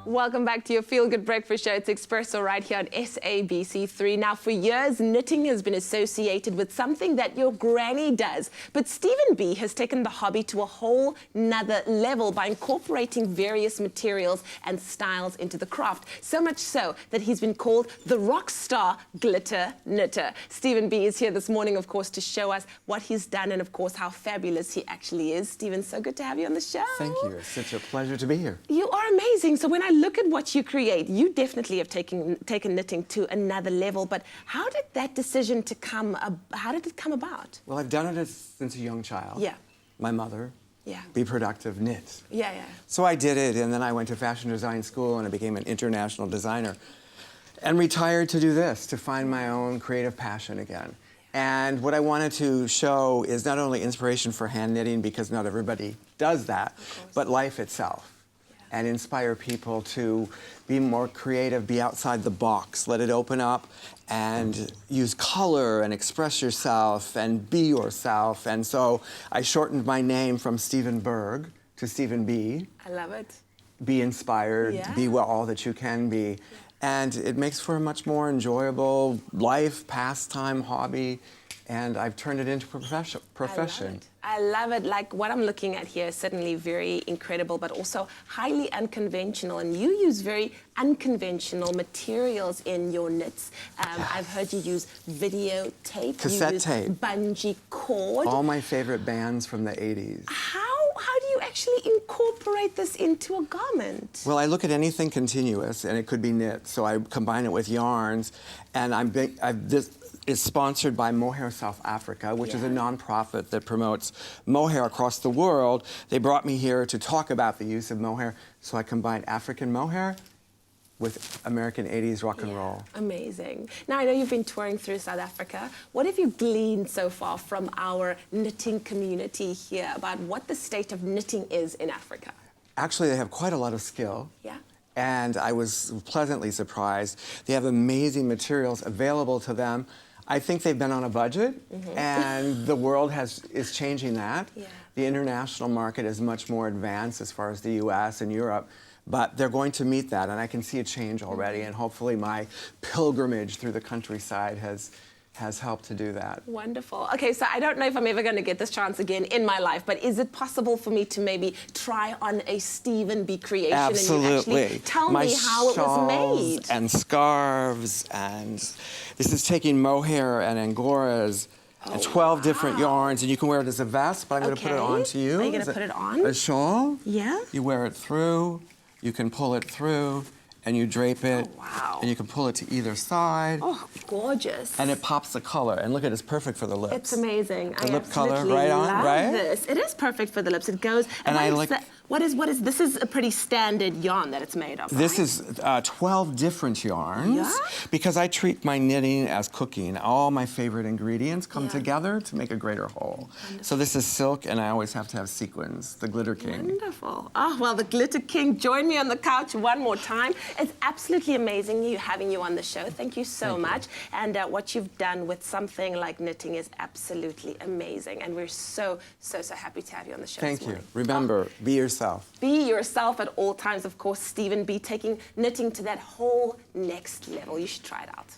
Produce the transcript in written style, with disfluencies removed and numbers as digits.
Welcome back to your Feel Good Breakfast Show. It's Expresso right here on SABC3. Now, for years, knitting has been associated with something that your granny does. But Stephen B has taken the hobby to a whole nother level by incorporating various materials and styles into the craft. So much so that he's been called the rock star glitter knitter. Stephen B is here this morning, of course, to show us what he's done and, of course, how fabulous he actually is. Stephen, so good to have you on the show. Thank you. It's such a pleasure to be here. You are amazing. So when I look at what you create, you definitely have taken knitting to another level. But how did that decision how did it come about? Well, I've done it since a young child. Yeah. My mother. Yeah. Be productive, knit. Yeah, yeah. So I did it, and then I went to fashion design school, and I became an international designer. And retired to do this, to find my own creative passion again. And what I wanted to show is not only inspiration for hand knitting, because not everybody does that, but life itself. And inspire people to be more creative, be outside the box, let it open up and use color and express yourself and be yourself. And so I shortened my name from Stephen Berg to Stephen B. I love it. Be inspired, Yeah. be all that you can be. And it makes for a much more enjoyable life, pastime, hobby, and I've turned it into a profession. I love it. Like what I'm looking at here is certainly very incredible, but also highly unconventional. And you use very unconventional materials in your knits. I've heard you use videotape, cassette tape, bungee cord. All my favorite bands from the 80s. How do you actually incorporate this into a garment? Well, I look at anything continuous, and it could be knit, so I combine it with yarns, and this is sponsored by Mohair South Africa, which is a nonprofit that promotes mohair across the world. They brought me here to talk about the use of mohair, so I combined African mohair with American 80s rock and roll. Amazing. Now, I know you've been touring through South Africa. What have you gleaned so far from our knitting community here about what the state of knitting is in Africa? Actually, they have quite a lot of skill. Yeah. And I was pleasantly surprised. They have amazing materials available to them. I think they've been on a budget, and the world is changing that. Yeah. The international market is much more advanced as far as the US and Europe, but they're going to meet that, and I can see a change already, and hopefully my pilgrimage through the countryside has helped to do that. Wonderful. Okay, so I don't know if I'm ever going to get this chance again in my life, but is it possible for me to maybe try on a Stephen B creation? Absolutely. And you actually tell me how it was made? And scarves, and this is taking mohair and angoras and 12 different yarns, and you can wear it as a vest, but I'm going to put it on to you. Are you going to put it on? A shawl. Yeah. You wear it through, you can pull it through, and you drape it. Oh, wow. And you can pull it to either side. Oh, gorgeous. And it pops the color. And look at it, it's perfect for the lips. It's amazing. The I lip color absolutely right on, love right? This. It is perfect for the lips. It goes. And I like. What is this is a pretty standard yarn that it's made of, This right? is 12 different yarns. Yeah? Because I treat my knitting as cooking. All my favorite ingredients come together to make a greater whole. Wonderful. So this is silk, and I always have to have sequins, the Glitter King. Wonderful. Oh, well, the Glitter King, join me on the couch one more time. It's absolutely amazing having you on the show. Thank you so much. And what you've done with something like knitting is absolutely amazing. And we're so happy to have you on the show Thank this you. morning. Remember, be yourself. Be yourself at all times. Of course, Stephen B taking knitting to that whole next level. You should try it out.